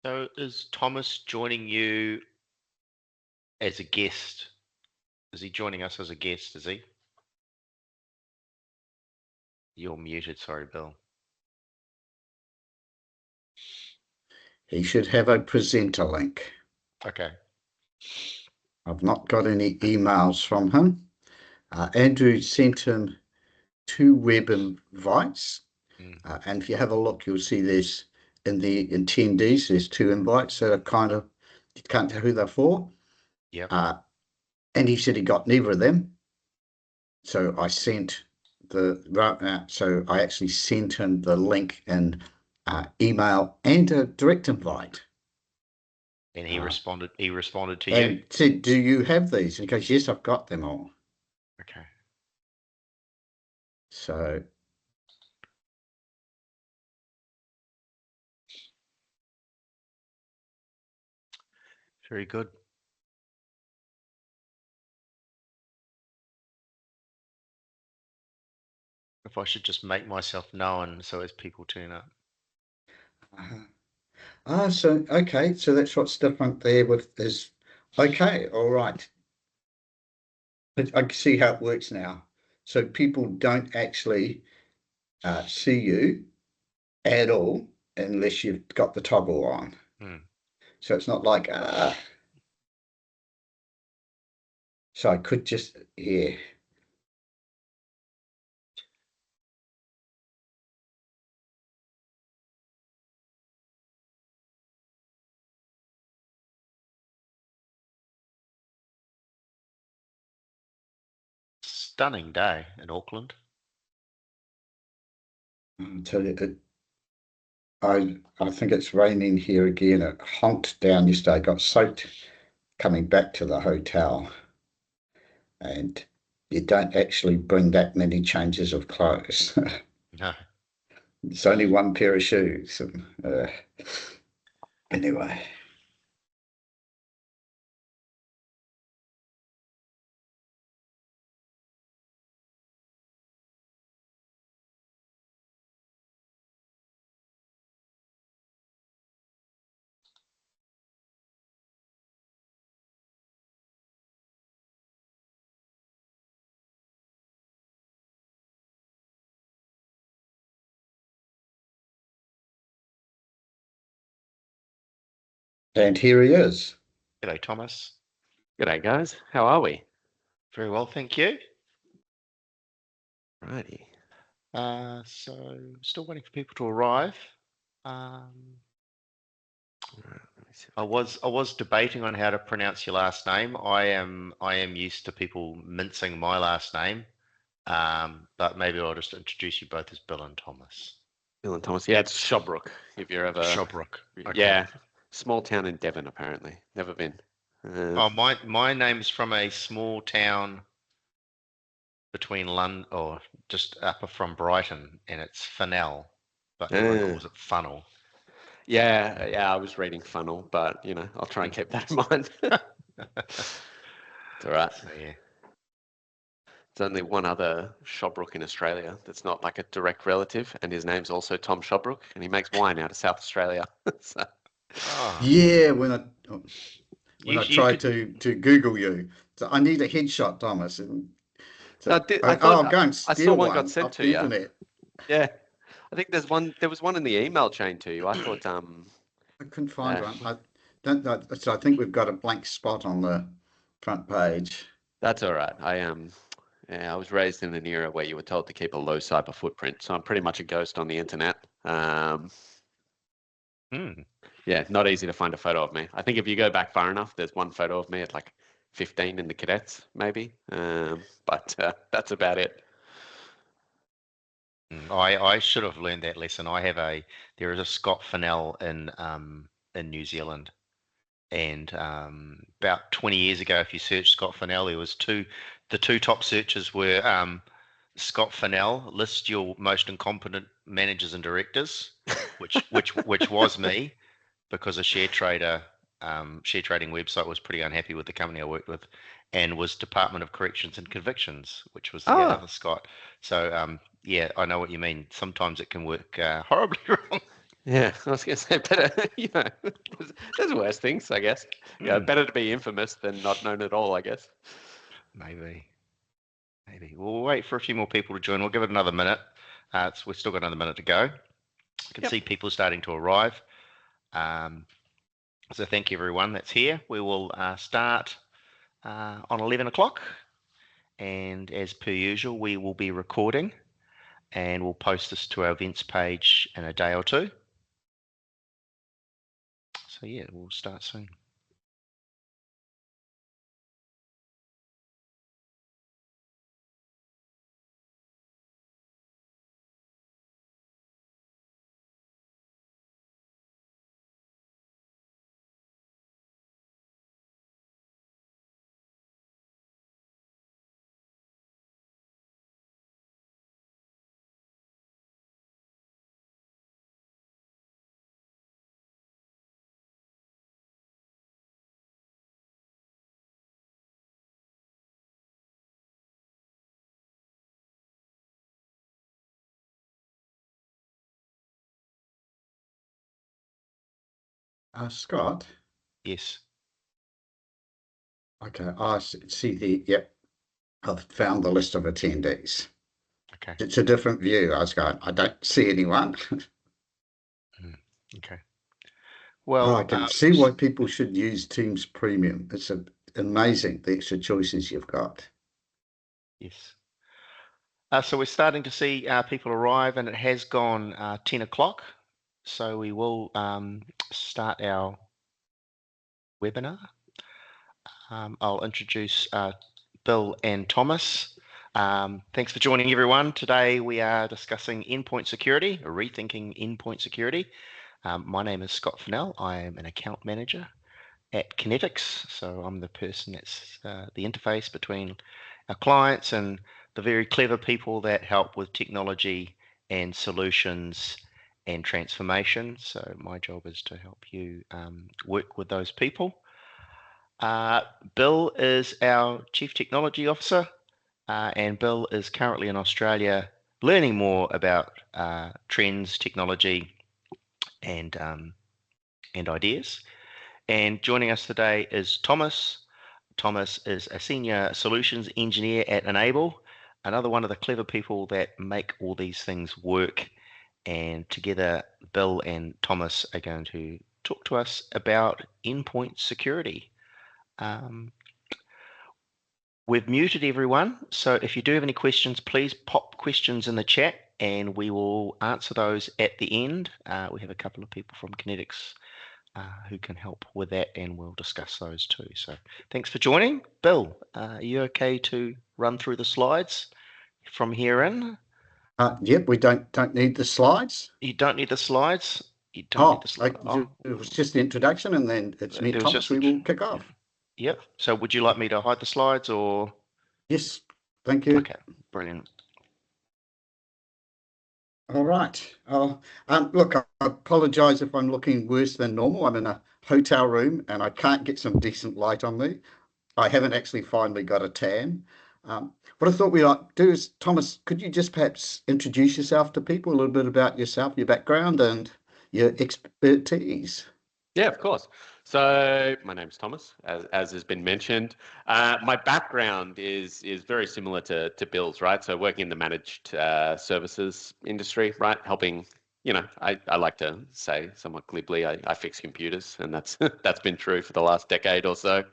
So is Thomas joining you as a guest? Is he joining us as a guest, is he? You're muted, sorry, Bill. He should have a presenter link. Okay. I've not got any emails from him. Andrew sent him 2 web invites. And if you have a look, you'll see there's in the attendees, there's 2 invites that are kind of, you can't tell who they're for. Yeah. And he said he got neither of them. So I sent so I actually sent him the link in email and a direct invite. And he responded. He responded to and you. Said, "Do you have these?" And he goes, "Yes, I've got them all." Okay. So very good. If I should just make myself known so as people turn up. so okay, so that's what's different there with this. Okay, all right. But I can see how it works now. So people don't actually see you at all unless you've got the toggle on. So it's not like so I could just Stunning day in Auckland. tell you, I think it's raining here again. It honked down yesterday, got soaked coming back to the hotel. And you don't actually bring that many changes of clothes. No. It's only one pair of shoes. Anyway. And here he is. G'day, Thomas. G'day, guys. How are we? Very well, thank you. Righty. So still waiting for people to arrive. I was debating on how to pronounce your last name. I am used to people mincing my last name, but maybe I'll just introduce you both as Bill and Thomas. Bill and Thomas. Yeah, it's Shobbrook. If you're ever Shobbrook. Okay. Yeah, small town in Devon. Apparently, never been. My name's from a small town between London or just upper from Brighton, and it's Funnell, but everyone calls it Funnel. Yeah, I was reading funnel, but I'll try and keep that in mind. It's all right. So, yeah. There's only one other Shobbrook in Australia that's not like a direct relative, and his name's also Tom Shobbrook, and he makes wine out of South Australia. So. Yeah, when I tried to Google you, so I need a headshot, Thomas. And so, I'll go and steal I saw one got got sent off to the you. internet. Yeah, I think there was one in the email chain to you. I thought I couldn't find one. I don't know. So I think we've got a blank spot on the front page. That's all right. I was raised in an era where you were told to keep a low cyber footprint, so I'm pretty much a ghost on the internet. Yeah, not easy to find a photo of me. I think if you go back far enough, there's one photo of me at like 15 in the cadets, maybe. But that's about it. I should have learned that lesson. There is a Scott Funnell in New Zealand, and about 20 years ago, if you search Scott Funnell, there was the two top searches were Scott Funnell, list your most incompetent managers and directors, which was me, because a share trading website was pretty unhappy with the company I worked with, and was Department of Corrections and Convictions, which was the other Scott. So yeah, I know what you mean. Sometimes it can work horribly wrong. Yeah, I was going to say better. There's worse things, I guess. Yeah, better to be infamous than not known at all, I guess. Maybe. We'll wait for a few more people to join. We'll give it another minute. We've still got another minute to go. I can see people starting to arrive. So thank you everyone that's here. We will start on 11 o'clock. And as per usual, we will be recording and we'll post this to our events page in a day or two. So yeah, we'll start soon. Scott. Yes. Okay, I see the, yep, I've found the list of attendees. Okay. It's a different view. I was going, I don't see anyone. Okay. Well, I can see why people should use Teams Premium. It's amazing the extra choices you've got. yes. So we're starting to see people arrive, and it has gone 10 o'clock. So we will start our webinar. I'll introduce Bill and Thomas. Thanks for joining everyone. Today we are discussing endpoint security, or rethinking endpoint security. My name is Scott Fennell. I am an account manager at Kinetics. So I'm the person that's the interface between our clients and the very clever people that help with technology and solutions and transformation. So my job is to help you work with those people. Bill is our Chief Technology Officer, and Bill is currently in Australia learning more about trends, technology, and ideas. And joining us today is Thomas. Thomas is a senior solutions engineer at Enable, another one of the clever people that make all these things work. And together, Bill and Thomas are going to talk to us about endpoint security. We've muted everyone, so if you do have any questions, please pop questions in the chat and we will answer those at the end. We have a couple of people from Kinetics who can help with that, and we'll discuss those too. So thanks for joining. Bill, are you okay to run through the slides from here in? Yep, we don't need the slides. You don't need the slides. You don't need the slides. It was just the introduction, and then it's me, Thomas. We will kick off. Yep. So would you like me to hide the slides or? Yes, thank you. Okay, brilliant. All right. Look, I apologise if I'm looking worse than normal. I'm in a hotel room and I can't get some decent light on me. I haven't actually finally got a tan. What I thought we ought to do is, Thomas, could you just perhaps introduce yourself to people, a little bit about yourself, your background and your expertise? Yeah, of course. So my name's Thomas, as has been mentioned. My background is very similar to Bill's, right? So working in the managed services industry, right? Helping, I like to say somewhat glibly, I fix computers, and that's that's been true for the last decade or so.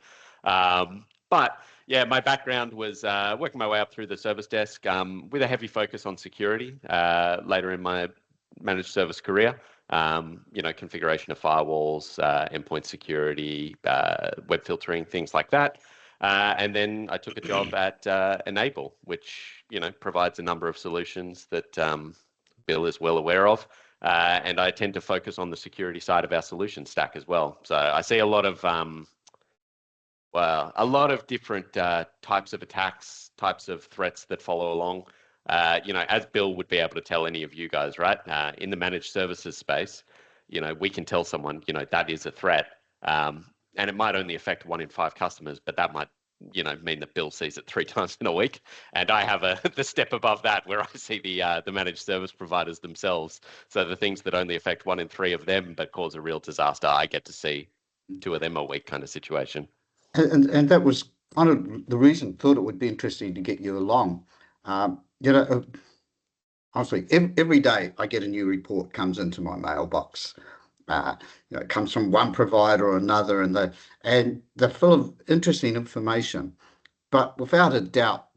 But yeah, my background was working my way up through the service desk with a heavy focus on security later in my managed service career. Configuration of firewalls, endpoint security, web filtering, things like that. And then I took a job at Enable, which, provides a number of solutions that Bill is well aware of. And I tend to focus on the security side of our solution stack as well. So I see a lot of different types of attacks, types of threats that follow along. As Bill would be able to tell any of you guys, right? In the managed services space, we can tell someone, that is a threat. And it might only affect 1 in 5 customers, but that might mean that Bill sees it 3 times in a week, and I have the step above that where I see the managed service providers themselves. So the things that only affect 1 in 3 of them but cause a real disaster, I get to see 2 of them a week kind of situation. And that was kind of the reason. Thought it would be interesting to get you along. Honestly, every day I get a new report comes into my mailbox. It comes from one provider or another, and they're full of interesting information. But without a doubt,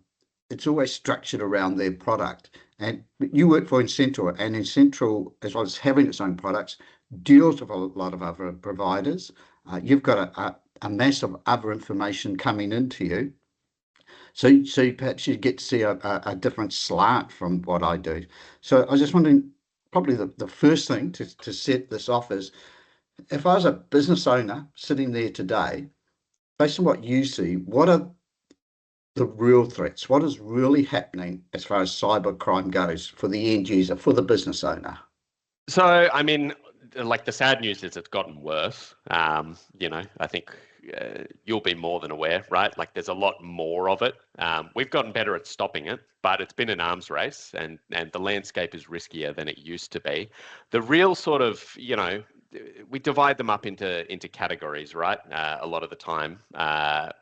it's always structured around their product. And you work for Incentral, and Incentral, as well as having its own products, deals with a lot of other providers. You've got a mass of other information coming into you. So perhaps you get to see a different slant from what I do. So I was just wondering, probably the first thing to set this off is, if I was a business owner sitting there today, based on what you see, what are the real threats? What is really happening as far as cyber crime goes for the end user, for the business owner? So, I mean, like, the sad news is it's gotten worse. I think you'll be more than aware, right? Like, there's a lot more of it. We've gotten better at stopping it, but it's been an arms race, and the landscape is riskier than it used to be. The real sort of, we divide them up into categories, right? A lot of the time,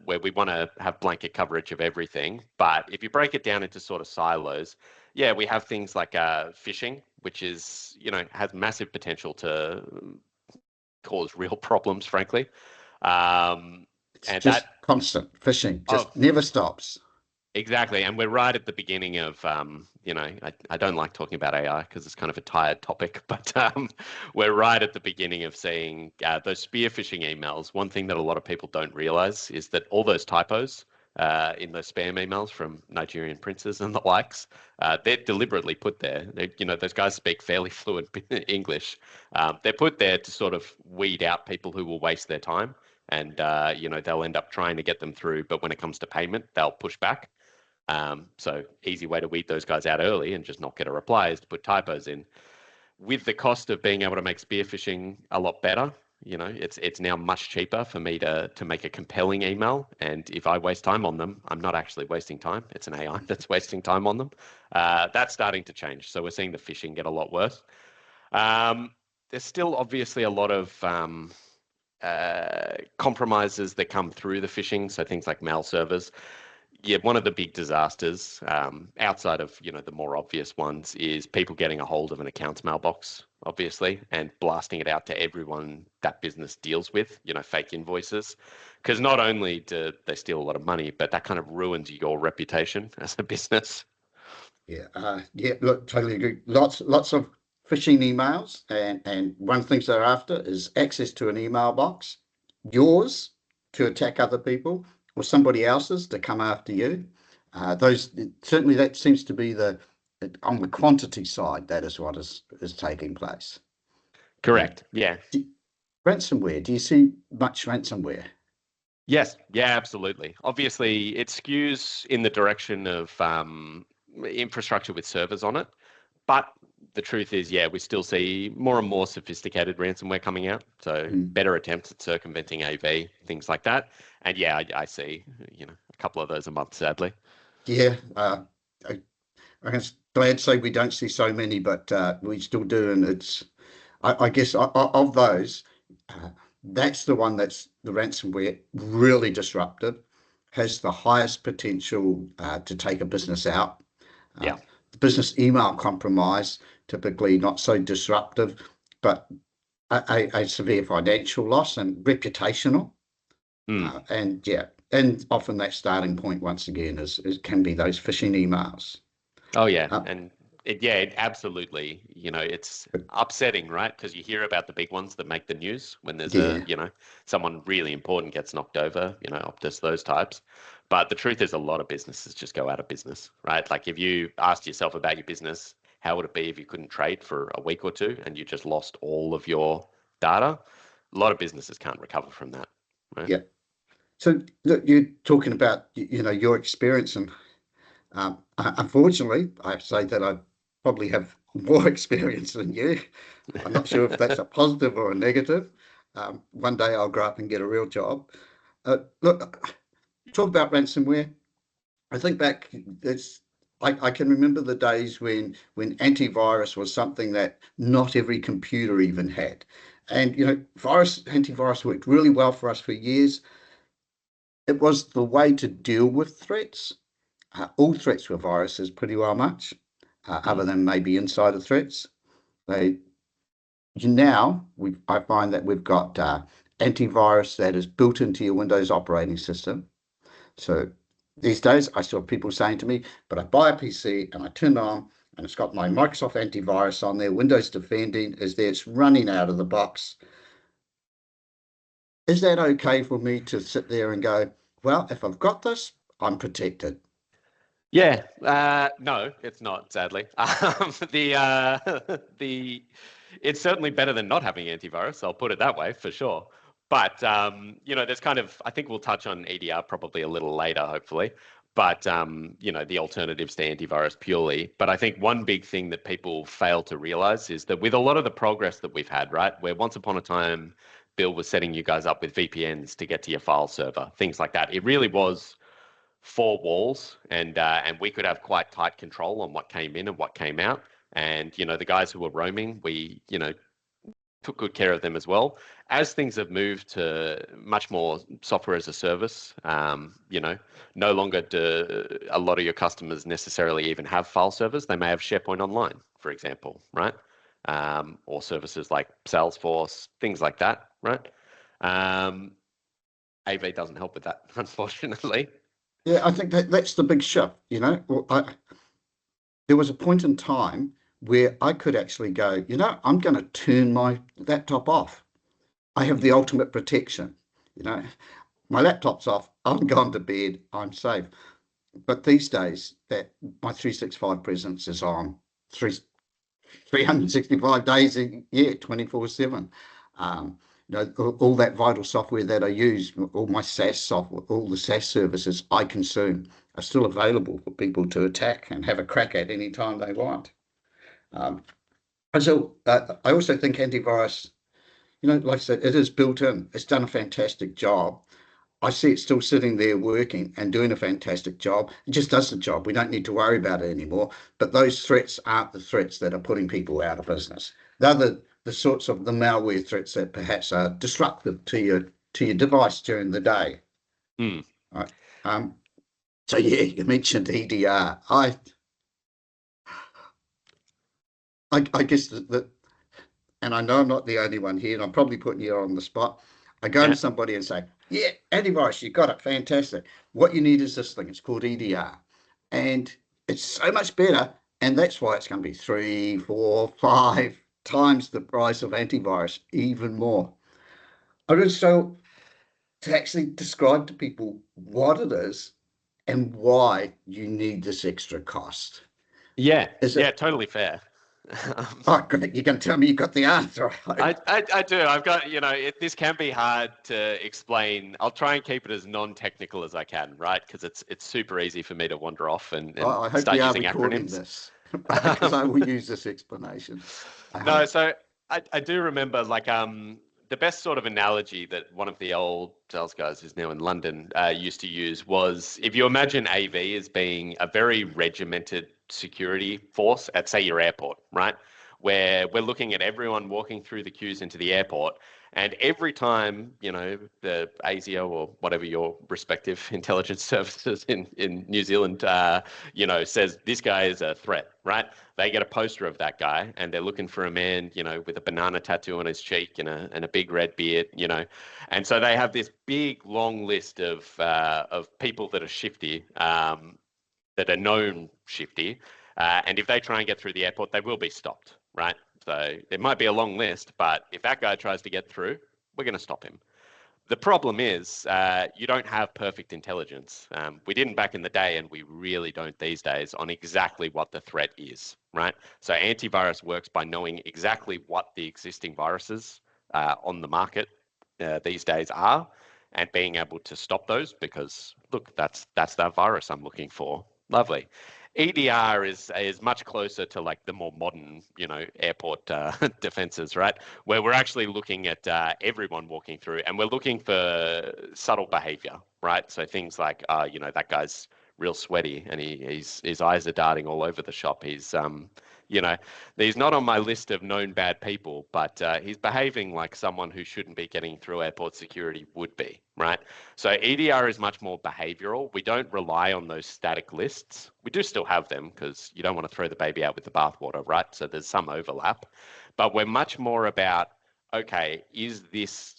where we want to have blanket coverage of everything. But if you break it down into sort of silos, yeah, we have things like phishing, which is, has massive potential to cause real problems, frankly. It's And just that constant phishing, just never stops. Exactly. And we're right at the beginning of, I don't like talking about AI because it's kind of a tired topic, but we're right at the beginning of seeing those spear phishing emails. One thing that a lot of people don't realize is that all those typos in those spam emails from Nigerian princes and the likes, they're deliberately put there. Those guys speak fairly fluent English. They're put there to sort of weed out people who will waste their time. And, they'll end up trying to get them through. But when it comes to payment, they'll push back. So easy way to weed those guys out early and just not get a reply is to put typos in. With the cost of being able to make spear phishing a lot better, it's now much cheaper for me to make a compelling email. And if I waste time on them, I'm not actually wasting time. It's an AI that's wasting time on them. That's starting to change. So we're seeing the phishing get a lot worse. There's still obviously a lot of compromises that come through the phishing. So things like mail servers. Yeah, one of the big disasters, outside of the more obvious ones, is people getting a hold of an accounts mailbox, obviously, and blasting it out to everyone that business deals with. Fake invoices, because not only do they steal a lot of money, but that kind of ruins your reputation as a business. Yeah, look, totally agree. Lots of phishing emails, and one of the things they're after is access to an email box, yours to attack other people, or somebody else's to come after you. Certainly that seems to be on the quantity side. That is what is taking place. Correct. Yeah. Ransomware. Do you see much ransomware? Yes. Yeah. Absolutely. Obviously, it skews in the direction of infrastructure with servers on it, but the truth is, yeah, we still see more and more sophisticated ransomware coming out. So better attempts at circumventing AV, things like that. And yeah, I see, a couple of those a month, sadly. Yeah, I'm glad to say we don't see so many, but we still do. And I guess of those, that's the one that's the ransomware really disruptive, has the highest potential to take a business out. Yeah. The business email compromise, typically not so disruptive, but a severe financial loss and reputational. And often that starting point, once again, can be those phishing emails. Oh yeah, and it absolutely. It's upsetting, right? Because you hear about the big ones that make the news when there's someone really important gets knocked over, Optus, those types. But the truth is, a lot of businesses just go out of business, right? Like, if you asked yourself about your business, how would it be if you couldn't trade for a week or two and you just lost all of your data? A lot of businesses can't recover from that, right? Yeah. So look, you're talking about your experience, and unfortunately, I have to say that I probably have more experience than you. I'm not sure if that's a positive or a negative. One day I'll grow up and get a real job. Look, talk about ransomware. I think back, I can remember the days when antivirus was something that not every computer even had. And, antivirus worked really well for us for years. It was the way to deal with threats. All threats were viruses pretty well much, other than maybe insider threats. They I find that we've got antivirus that is built into your Windows operating system. So these days, I still have people saying to me, but I buy a PC and I turn it on and it's got my Microsoft antivirus on there. Windows Defending is there. It's running out of the box. Is that okay for me to sit there and go, well, if I've got this, I'm protected? Yeah, no, it's not, sadly. It's certainly better than not having antivirus. I'll put it that way for sure. But there's I think we'll touch on EDR probably a little later, hopefully. But the alternatives to antivirus purely. But I think one big thing that people fail to realize is that with a lot of the progress that we've had, right, where once upon a time, Bill was setting you guys up with VPNs to get to your file server, things like that. It really was four walls, and we could have quite tight control on what came in and what came out. And the guys who were roaming, we took good care of them as well. As things have moved to much more software as a service, no longer do a lot of your customers necessarily even have file servers. They may have SharePoint Online, for example, right? Or services like Salesforce, things like that, right? AV doesn't help with that, unfortunately. Yeah, I think that's the big shift. There was a point in time where I could actually go, I'm going to turn my laptop off. I have the ultimate protection. My laptop's off. I'm gone to bed. I'm safe. But these days, that my 365 presence is on 365 days a year, 24/7. All that vital software that I use, all my SaaS software, all the SaaS services I consume are still available for people to attack and have a crack at any time they want. I also think antivirus, like I said, it is built in. It's done a fantastic job. I see it still sitting there working and doing a fantastic job. It just does the job. We don't need to worry about it anymore. But those threats aren't the threats that are putting people out of business. They're the sorts of the malware threats that perhaps are disruptive to your device during the day. Right. So yeah, you mentioned EDR. I guess that, and I know I'm not the only one here, and I'm probably putting you on the spot. I go to somebody and say, yeah, antivirus, you got it, fantastic. What you need is this thing. It's called EDR. And it's so much better. And that's why it's going to be 3, 4, 5 times the price of antivirus, even more. So to actually describe to people what it is and why you need this extra cost. Yeah, totally fair. Oh, great. You're going to tell me you got the answer. I do. I've got, this can be hard to explain. I'll try and keep it as non-technical as I can, right? Because it's super easy for me to wander off and I hope start we are using recording acronyms. This, because I will use this explanation. No, so I do remember the best sort of analogy that one of the old sales guys who's now in London used to use was, if you imagine AV as being a very regimented security force at, say, your airport, right? Where we're looking at everyone walking through the queues into the airport, and every time, the ASIO or whatever your respective intelligence services in New Zealand, says this guy is a threat, right? They get a poster of that guy, and they're looking for a man, with a banana tattoo on his cheek and a big red beard, and so they have this big long list of people that are shifty, that are known shifty, and if they try and get through the airport, they will be stopped, right? So it might be a long list, but if that guy tries to get through, we're going to stop him. The problem is you don't have perfect intelligence. We didn't back in the day, and we really don't these days, on exactly what the threat is, right? So antivirus works by knowing exactly what the existing viruses on the market these days are, and being able to stop those because, look, that's that virus I'm looking for. Lovely. EDR is much closer to like the more modern, airport defenses, right? Where we're actually looking at everyone walking through, and we're looking for subtle behavior, right? So things like, that guy's real sweaty, and his eyes are darting all over the shop. He's not on my list of known bad people, but he's behaving like someone who shouldn't be getting through airport security would be, right? So EDR is much more behavioral. We don't rely on those static lists. We do still have them because you don't want to throw the baby out with the bathwater, right? So there's some overlap, but we're much more about, okay, is this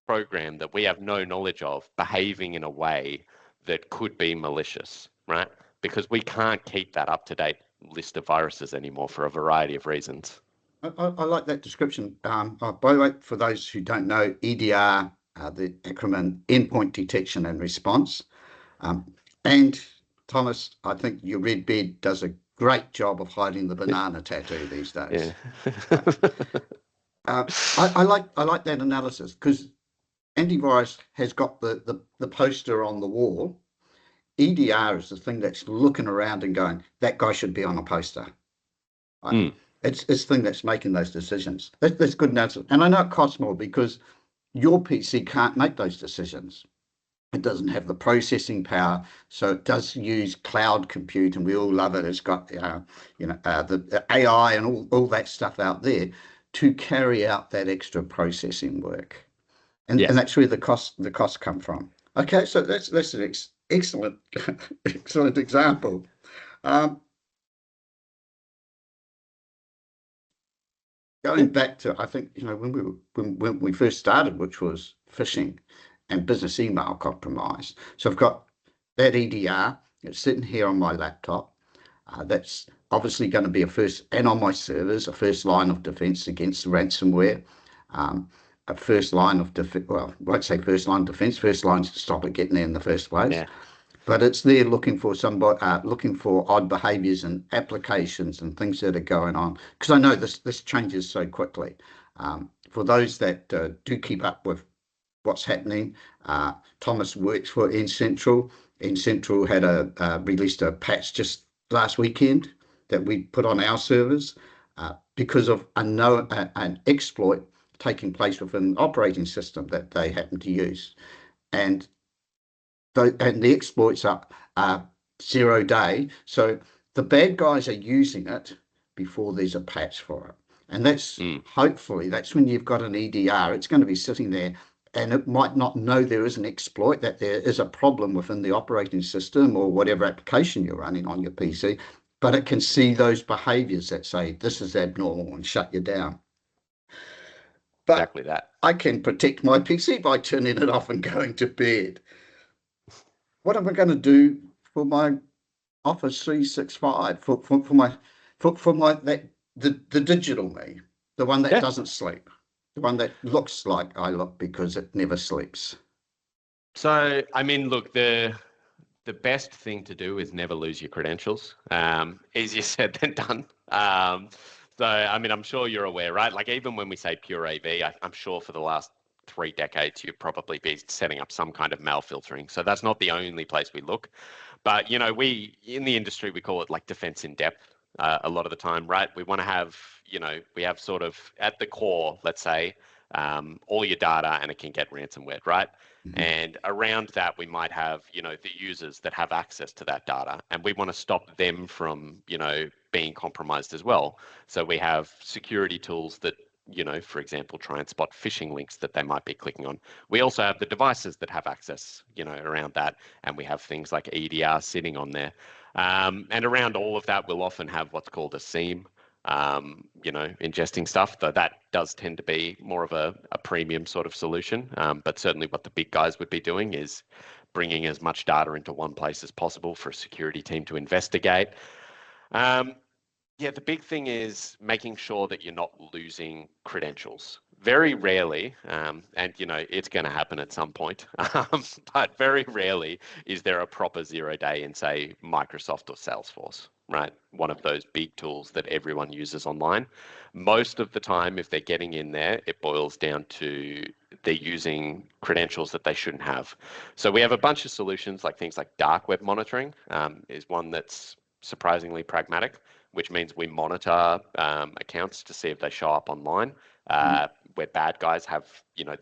program that we have no knowledge of behaving in a way that could be malicious, right? Because we can't keep that up-to-date list of viruses anymore for a variety of reasons. I like that description. By the way, for those who don't know, EDR, the acronym Endpoint Detection and Response. And Thomas, I think your red bed does a great job of hiding the banana tattoo these days. Yeah. I like that analysis, because antivirus has got the poster on the wall. EDR is the thing that's looking around and going, that guy should be on a poster. Right? It's the thing that's making those decisions. That's good analysis. And I know it costs more because your PC can't make those decisions. It doesn't have the processing power, so it does use cloud compute, and we all love it. It's got the AI and all that stuff out there to carry out that extra processing work. And that's where the costs come from. Okay, so that's an excellent excellent example. Going back to, I think, when we first started, which was phishing and business email compromise. So I've got that EDR. It's sitting here on my laptop. That's obviously going to be and on my servers, a first line of defense against ransomware. A first line of defense, well, I won't say first line of defense, first line to stop it getting there in the first place. Yeah. But it's there looking for somebody, looking for odd behaviours and applications and things that are going on. Because I know this changes so quickly. For those that do keep up with what's happening, Thomas works for N-Central. N-Central had released a patch just last weekend that we put on our servers because of an exploit taking place within the operating system that they happen to use. And the exploits are 0 day. So the bad guys are using it before there's a patch for it. And that's hopefully that's when you've got an EDR. It's going to be sitting there, and it might not know there is an exploit, that there is a problem within the operating system or whatever application you're running on your PC, but it can see those behaviors that say this is abnormal and shut you down. But exactly that. I can protect my PC by turning it off and going to bed. What am I going to do for my Office 365 for the digital me, the one that doesn't sleep, the one that looks like I look because it never sleeps? So, I mean, look, the best thing to do is never lose your credentials. Easier said than done. So, I mean, I'm sure you're aware, right? Like, even when we say pure AV, I'm sure for the last 3 decades, you'd probably be setting up some kind of mail filtering. So that's not the only place we look. But, we, in the industry, we call it like defense in depth a lot of the time, right? We want to have, we have sort of at the core, let's say, all your data, and it can get ransomware, right? Mm-hmm. And around that, we might have, the users that have access to that data, and we want to stop them from, being compromised as well. So we have security tools that, for example, try and spot phishing links that they might be clicking on. We also have the devices that have access, around that, and we have things like EDR sitting on there. And around all of that, we'll often have what's called a SIEM, ingesting stuff, though that does tend to be more of a premium sort of solution. But certainly what the big guys would be doing is bringing as much data into one place as possible for a security team to investigate. The big thing is making sure that you're not losing credentials. Very rarely, and it's going to happen at some point, but very rarely is there a proper 0 day in, say, Microsoft or Salesforce, right? One of those big tools that everyone uses online. Most of the time, if they're getting in there, it boils down to they're using credentials that they shouldn't have. So we have a bunch of solutions, like things like dark web monitoring is one that's surprisingly pragmatic, which means we monitor accounts to see if they show up online. Where bad guys have,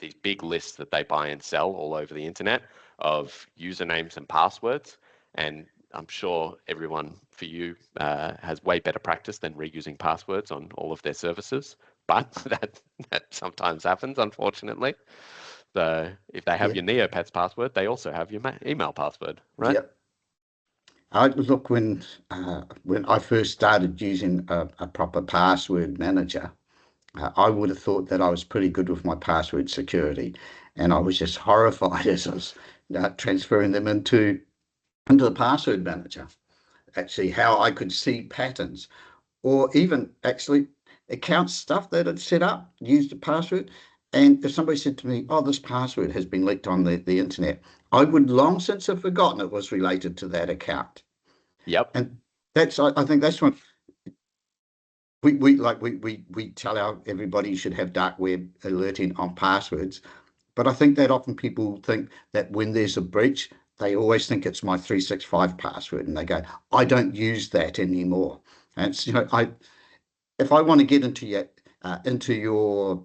these big lists that they buy and sell all over the internet of usernames and passwords. And I'm sure everyone for you has way better practice than reusing passwords on all of their services, but that sometimes happens, unfortunately. So if they have your Neopets password, they also have your email password, right? Yep. Look, when I first started using a proper password manager, I would have thought that I was pretty good with my password security, and I was just horrified as I was transferring them into the password manager. Actually, how I could see patterns, or even actually account stuff that had set up, used a password. And if somebody said to me, "Oh, this password has been leaked on the internet," I would long since have forgotten it was related to that account. Yep. And I think that's what we tell everybody should have dark web alerting on passwords. But I think that often people think that when there's a breach, they always think it's my 365 password, and they go, "I don't use that anymore." And it's, if I want to get into your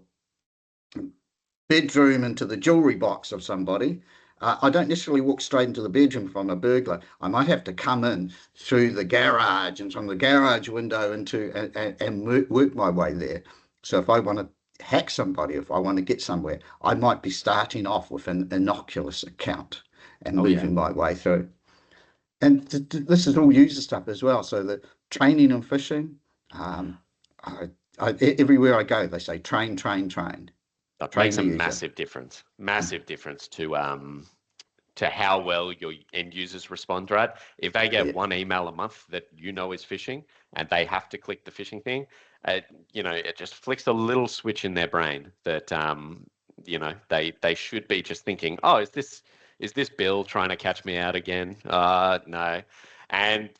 bedroom, into the jewelry box of somebody, I don't necessarily walk straight into the bedroom from a burglar. I might have to come in through the garage and from the garage window into and work my way there. So if I want to hack somebody, if I want to get somewhere, I might be starting off with an innocuous account and moving my way through. And this is all user stuff as well. So the training and phishing, everywhere I go, they say train, train, train. That makes a massive difference. Massive difference to how well your end users respond, right? If they get one email a month that is phishing and they have to click the phishing thing, it just flicks a little switch in their brain that they should be just thinking, "Oh, is this Bill trying to catch me out again?" No. And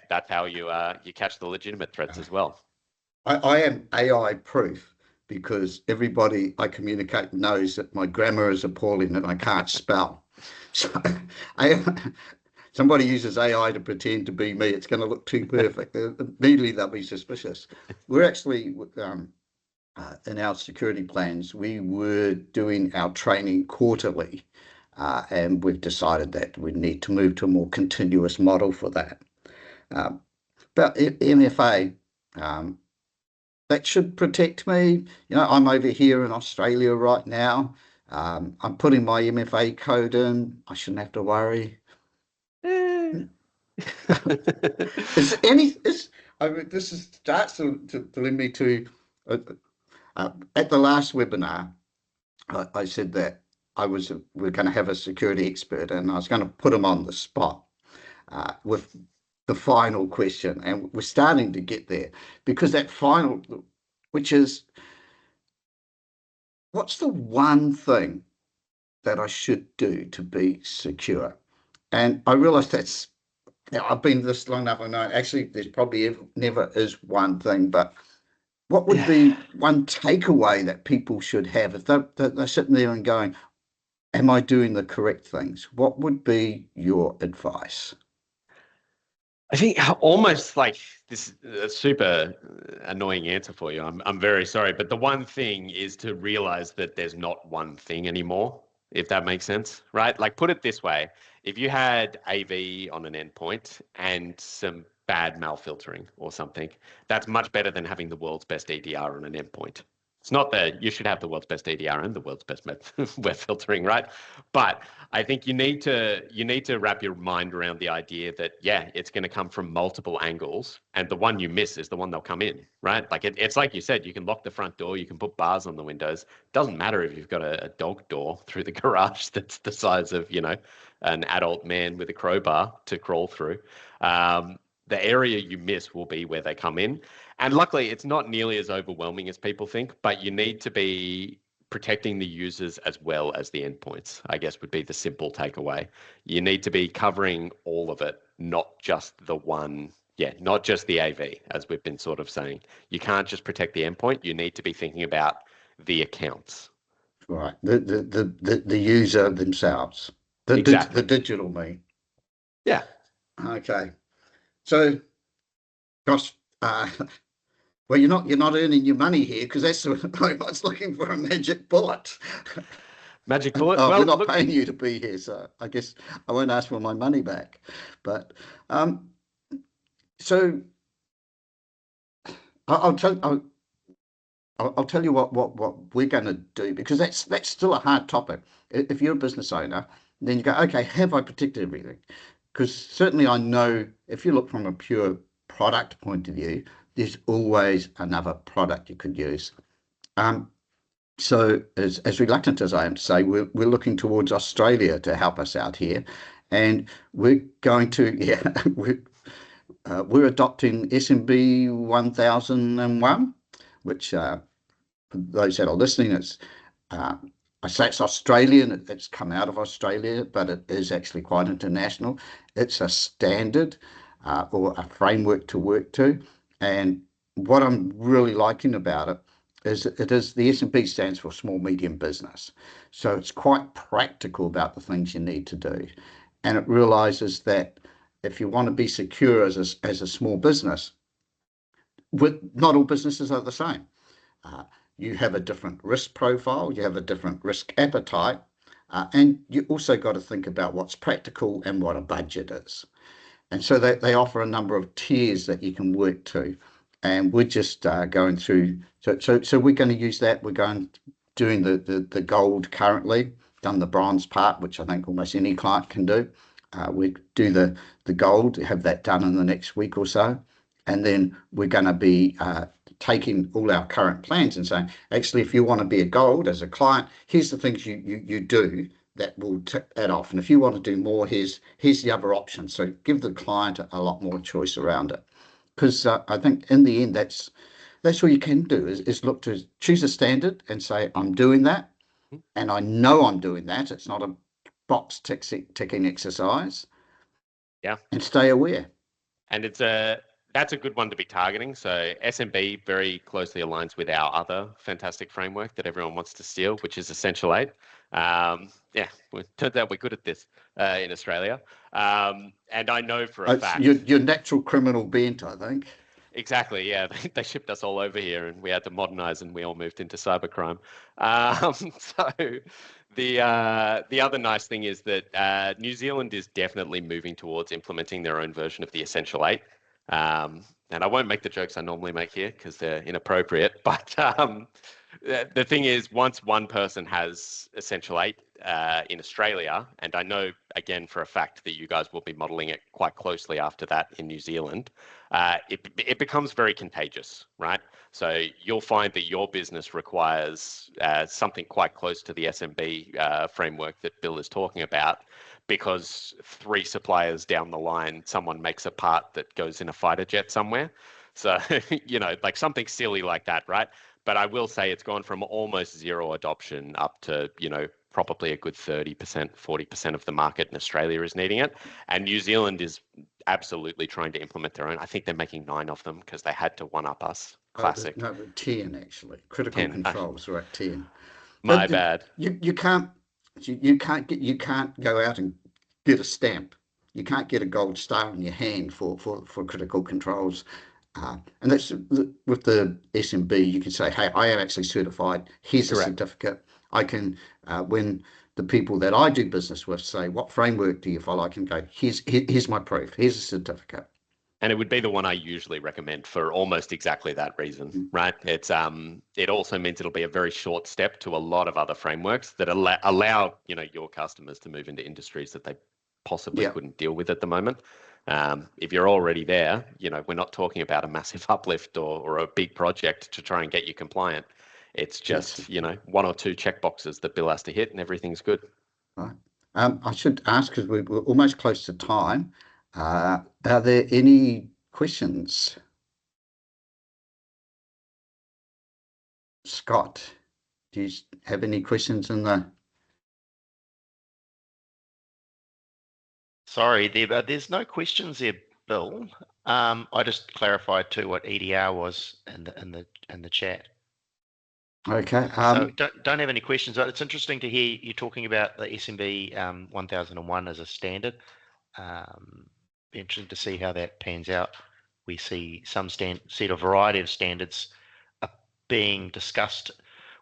that's how you catch the legitimate threats as well. I am AI proof because everybody I communicate knows that my grammar is appalling and I can't spell. So somebody uses AI to pretend to be me, it's going to look too perfect. Immediately they'll be suspicious. We're actually, in our security plans, we were doing our training quarterly, and we've decided that we need to move to a more continuous model for that. But MFA, that should protect me. I'm over here in Australia right now. I'm putting my MFA code in. I shouldn't have to worry. This starts to lead me to at the last webinar. I said that we're going to have a security expert, and I was going to put him on the spot with the final question, and we're starting to get there, because that final, which is, what's the one thing that I should do to be secure? And I realize I've been this long enough, I know actually there's probably never is one thing, but what would be one takeaway that people should have if they're sitting there and going, "Am I doing the correct things?" What would be your advice? I think almost like this is a super annoying answer for you. I'm very sorry, but the one thing is to realize that there's not one thing anymore, if that makes sense, right? Like, put it this way: if you had AV on an endpoint and some bad malfiltering or something, that's much better than having the world's best EDR on an endpoint. It's not that you should have the world's best EDR and the world's best web filtering, right? But I think you need to wrap your mind around the idea that it's going to come from multiple angles, and the one you miss is the one they'll come in, right? Like it's like you said, you can lock the front door, you can put bars on the windows. Doesn't matter if you've got a dog door through the garage that's the size of an adult man with a crowbar to crawl through. The area you miss will be where they come in. And luckily, it's not nearly as overwhelming as people think, but you need to be protecting the users as well as the endpoints, I guess, would be the simple takeaway. You need to be covering all of it, not just the one, not just the AV, as we've been sort of saying. You can't just protect the endpoint. You need to be thinking about the accounts. Right, the user themselves, Exactly. the digital me. Yeah. Okay. So Gosh, well, you're not earning your money here because that's I was looking for a magic bullet. Magic bullet. Oh, we're Well, not look, paying you to be here, so I guess I won't ask for my money back. But so I'll tell I'll tell you what we're going to do, because that's still a hard topic. If you're a business owner, then you go, okay, have I protected everything? Because certainly I know if you look from a pure product point of view, there's always another product you could use. So as reluctant as I am to say, we're looking towards Australia to help us out here, and we're going to we're adopting SMB 1001, which for those that are listening, it's uh, I say it's Australian. It's come out of Australia, but it is actually quite international. It's a standard or a framework to work to, and what I'm really liking about it is it is the S&P stands for small medium business, so it's quite practical about the things you need to do, and it realizes that if you want to be secure as a small business, with not all businesses are the same. Uh, you have a different risk profile, you have a different risk appetite, and you also got to think about what's practical and what a budget is. And so they offer a number of tiers that you can work to. And we're just going through. So we're going to use that. We're going doing the gold currently, done the bronze part, which I think almost any client can do. We do the gold, have that done in the next week or so. And then we're going to be taking all our current plans and saying, actually, if you want to be a gold as a client, here's the things you do that will tick that off. And if you want to do more, here's the other option. So give the client a lot more choice around it. Because I think in the end, that's all you can do is look to choose a standard and say, I'm doing that. And I know I'm doing that. It's not a box ticking exercise. yeah. And stay aware. And that's a good one to be targeting. So SMB very closely aligns with our other fantastic framework that everyone wants to steal, which is Essential 8. Yeah, it turns out we're good at this in Australia. And I know for a It's fact. your natural criminal bent, I think. Exactly, yeah. They shipped us all over here and we had to modernize and we all moved into cybercrime. So the other nice thing is that New Zealand is definitely moving towards implementing their own version of the Essential 8. And I won't make the jokes I normally make here because they're inappropriate. But the thing is, once one person has Essential 8 in Australia, and I know again for a fact that you guys will be modeling it quite closely after that in New Zealand, it becomes very contagious, right? So you'll find that your business requires something quite close to the SMB framework that Bill is talking about, because 3 suppliers down the line, someone makes a part that goes in a fighter jet somewhere. So, like something silly like that, right? But I will say it's gone from almost zero adoption up to, probably a good 30%, 40% of the market in Australia is needing it. And New Zealand is absolutely trying to implement their own. I think they're making 9 of them because they had to one up us. Classic. No, 10 actually. Critical 10. controls are at 10. My But bad. you can't go out and get a stamp. You can't get a gold star in your hand for critical controls. And that's with the SMB. You can say, hey, I am actually certified. Here's a Correct. certificate. I can when the people that I do business with say, what framework do you follow? I can go, here's my proof. Here's a certificate. And it would be the one I usually recommend for almost exactly that reason, right? It also means it'll be a very short step to a lot of other frameworks that allow your customers to move into industries that they possibly Yeah. couldn't deal with at the moment. If you're already there, we're not talking about a massive uplift or a big project to try and get you compliant. It's just, Yes. 1 or 2 checkboxes that Bill has to hit and everything's good. Right. I should ask, because we're almost close to time. Are there any questions? Scott, do you have any questions in the? Sorry, there's no questions there, Bill. I just clarified too what EDR was in the chat. Okay. So don't have any questions. But it's interesting to hear you talking about the SMB 1001 as a standard. Be interesting to see how that pans out. we see see a variety of standards being discussed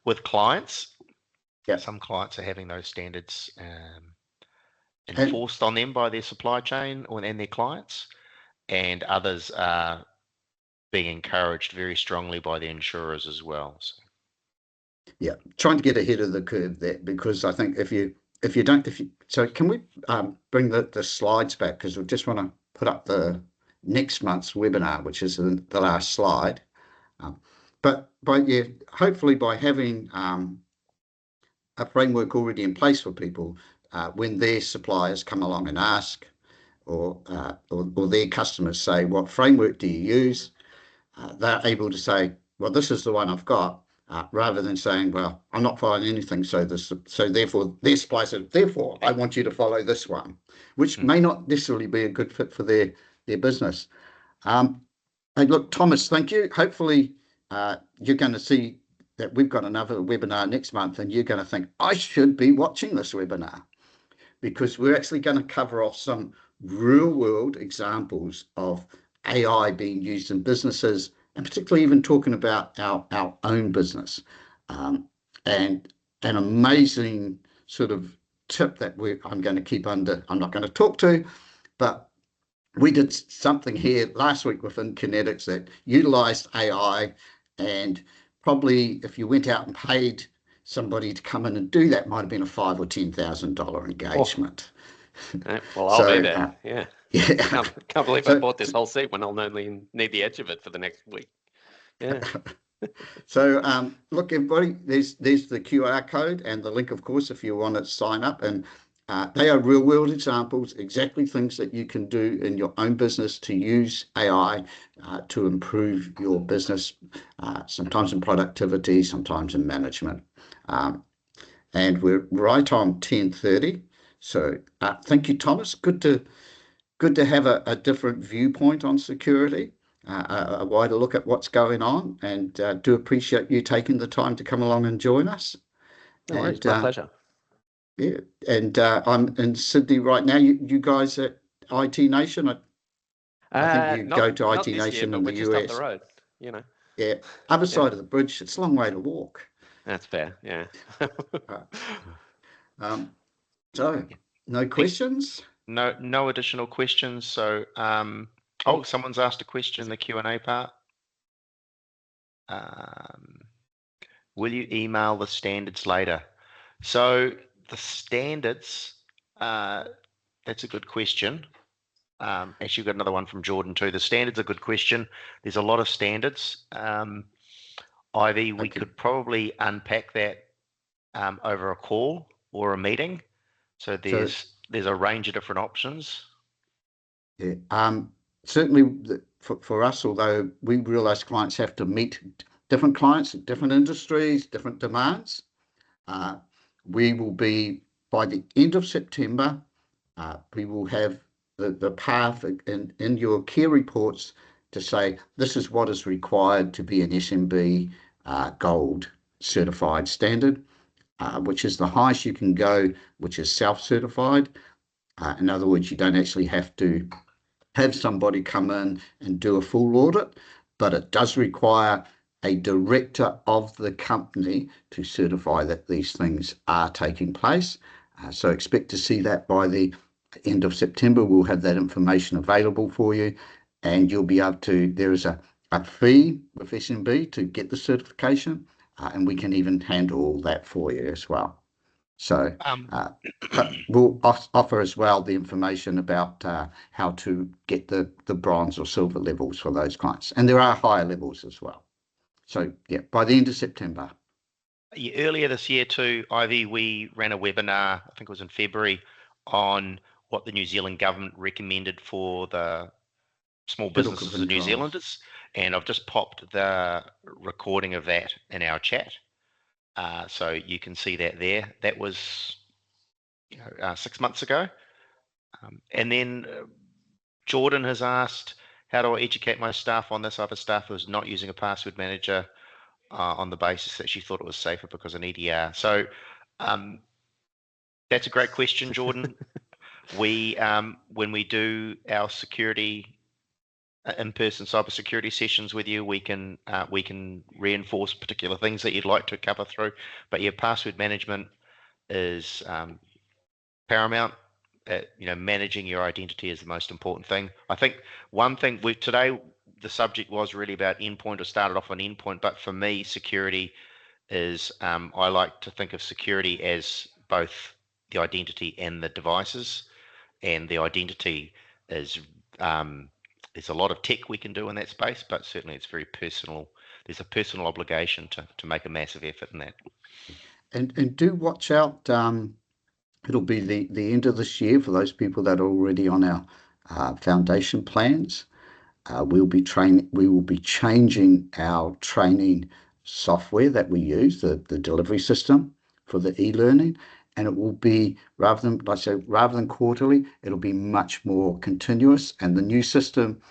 with clients. Yeah. Some clients are having those standards And enforced on them by their supply chain and their clients, and others are being encouraged very strongly by the insurers as well. So. yeah, trying to get ahead of the curve there, because I think if you so can we bring the slides back, because we just want to put up the next month's webinar, which is the last slide. But hopefully by having a framework already in place for people, when their suppliers come along and ask, or their customers say, what framework do you use? They're able to say, well, this is the one I've got, rather than saying, well, I'm not following anything, so therefore their supplier said, therefore I want you to follow this one, which may not necessarily be a good fit for their business. Hey, look, Thomas, thank you. Hopefully you're going to see that we've got another webinar next month, and you're going to think, I should be watching this webinar, because we're actually going to cover off some real world examples of AI being used in businesses, and particularly even talking about our own business. And an amazing sort of tip that I'm going to keep I'm not going to talk to, but we did something here last week within Kinetics that utilized AI, and probably if you went out and paid somebody to come in and do that, might have been a $5,000 or $10,000 engagement. Well, I'll be there. Yeah. Yeah. Can't believe I bought this whole seat when I'll only need the edge of it for the next week. Yeah. So look, everybody, there's the QR code and the link, of course, if you want to sign up. And they are real world examples, exactly things that you can do in your own business to use AI to improve your business, sometimes in productivity, sometimes in management. And we're right on 10:30. So thank you, Thomas. Good to have a different viewpoint on security, a wider look at what's going on, and do appreciate you taking the time to come along and join us. No worries, my pleasure. Yeah, and I'm in Sydney right now. You guys at IT Nation? I think you go to IT Nation in the US. Just up the road, you know. Yeah, other side of the bridge. It's a long way to walk. That's fair. Yeah. So, no questions? No additional questions. So, someone's asked a question in the Q&A part. Will you email the standards later? So the standards, that's a good question. Actually, we've got another one from Jordan too. The standards are a good question. There's a lot of standards. Ivy, we could probably unpack that over a call or a meeting. So there's a range of different options. Yeah. Certainly for us, although we realize clients have to meet different clients, different industries, different demands, we will be, by the end of September, we will have the path in your care reports to say this is what is required to be an SMB Gold certified standard, which is the highest you can go, which is self-certified. In other words, you don't actually have to have somebody come in and do a full audit, but it does require a director of the company to certify that these things are taking place. So expect to see that by the end of September. We'll have that information available for you, and you'll be able to, there is a fee with SMB to get the certification, and we can even handle all that for you as well. So but we'll offer as well the information about how to get the bronze or silver levels for those clients. And there are higher levels as well. So yeah, by the end of September. Earlier this year too, Ivy, we ran a webinar, I think it was in February, on what the New Zealand government recommended for the small businesses of New Zealanders. And I've just popped the recording of that in our chat. So you can see that there. That was 6 months ago. And then Jordan has asked, how do I educate my staff on this? Other staff who's not using a password manager on the basis that she thought it was safer because of an EDR. So that's a great question, Jordan. We when we do our security in-person cybersecurity sessions with you. We can reinforce particular things that you'd like to cover through. But yeah, password management is paramount. Managing your identity is the most important thing. I think one thing today, the subject was really about endpoint, or started off on endpoint, but for me, security is, I like to think of security as both the identity and the devices. And the identity is there's a lot of tech we can do in that space, but certainly it's very personal. There's a personal obligation to make a massive effort in that. And do watch out. It'll be the end of this year for those people that are already on our foundation plans. We will be changing our training software that we use, the delivery system for the e-learning, and it will be, rather than quarterly, it'll be much more continuous. And the new system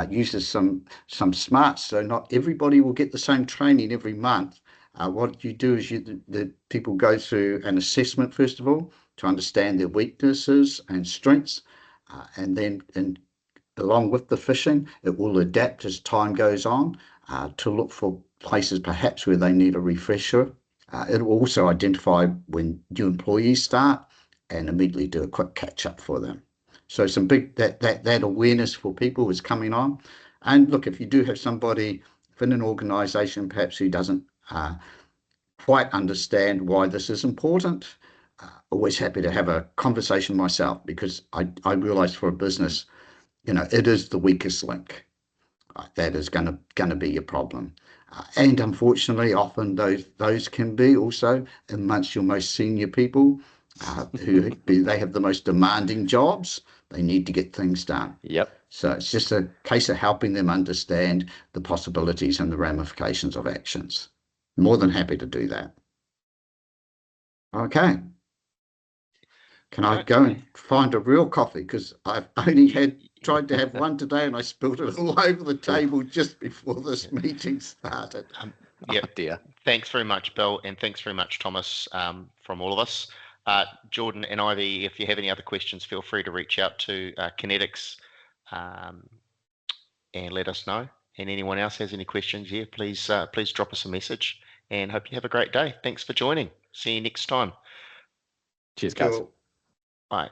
uses some smarts, so not everybody will get the same training every month. What you do is the people go through an assessment first of all to understand their weaknesses and strengths, and then along with the fishing, it will adapt as time goes on to look for places perhaps where they need a refresher. It will also identify when new employees start and immediately do a quick catch up for them. So some big that awareness for people is coming on. And look, if you do have somebody within an organisation perhaps who doesn't quite understand why this is important, always happy to have a conversation myself, because I realise for a business, it is the weakest link. That is going to be your problem, and unfortunately, often those can be also amongst your most senior people, who they have the most demanding jobs. They need to get things done. Yep. So it's just a case of helping them understand the possibilities and the ramifications of actions. More than happy to do that. Okay. Can I go and find a real coffee? Because I've only tried to have one today and I spilled it all over the table just before this meeting started. Yeah, Oh dear. Thanks very much, Bill, and thanks very much, Thomas, from all of us. Jordan and Ivy, if you have any other questions, feel free to reach out to Kinetics and let us know. And anyone else has any questions, please drop us a message, and hope you have a great day. Thanks for joining. See you next time. Cheers, guys. Cool. Bye.